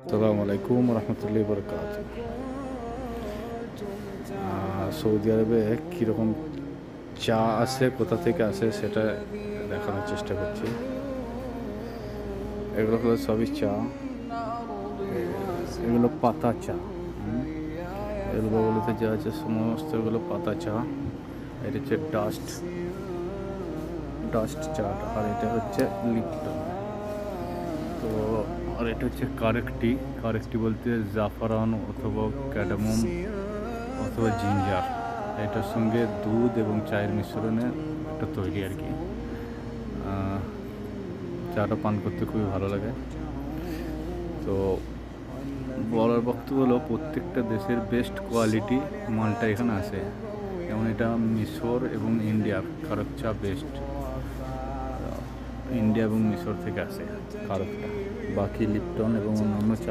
আসসালামু আলাইকুম রহমতুল্লাহি বরকাত। সৌদি আরবে কীরকম চা আছে, কোথা থেকে আসে সেটা দেখানোর চেষ্টা করছি। এগুলো হলো সবই চা, এগুলো পাতা চা। এগুলো বলতে যা আছে সমস্ত এগুলো পাতা চা। এটা হচ্ছে ডাস্ট চা, আর এটা হচ্ছে লিপটন। তো আর এটা হচ্ছে কারেক্টি বলতে জাফরান অথবা ক্যাডামম অথবা জিঞ্জার, এটার সঙ্গে দুধ এবং চায়ের মিশ্রণে একটা তৈরি আর কি। চাটা পান করতে খুবই ভালো লাগে। তো বলার বক্তব্য হলো প্রত্যেকটা দেশের বেস্ট কোয়ালিটি মালটা এখানে আসে। যেমন এটা মিশর এবং ইন্ডিয়ার কারক চা বেস্ট, ইন্ডিয়া এবং মিশর থেকে আসে কারকটা। বাকি লিপটন এবং অন্যান্য চা